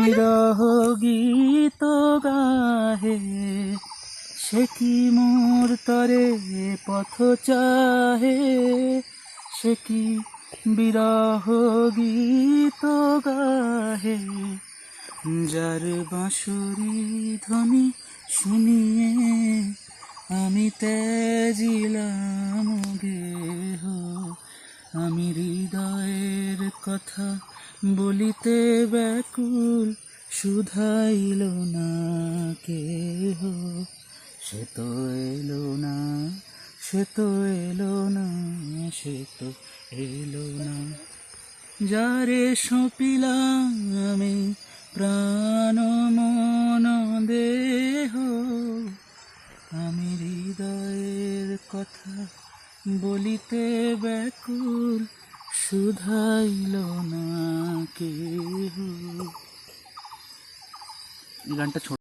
বিরহ গীত গাহে, সে কি মোর তরে পথ চাহে, সে কি বিরহ গীত গাহে। যার বাঁশুরি ধ্বনি শুনিয়ে আমি ত্যাজিলাম গেহ, আমি হৃদয়ের কথা বলিতে ব্যাকুল, শুধাইল না কেহ। সে তো এলো না, সে তো এলো না, সে তো এলো না। যারে সঁপিলাম আমি প্রাণ মন দেহ, আমি হৃদয়ের কথা বলিতে ব্যাকুল, শুধাইল না কেহ। এই গানটা ছোট।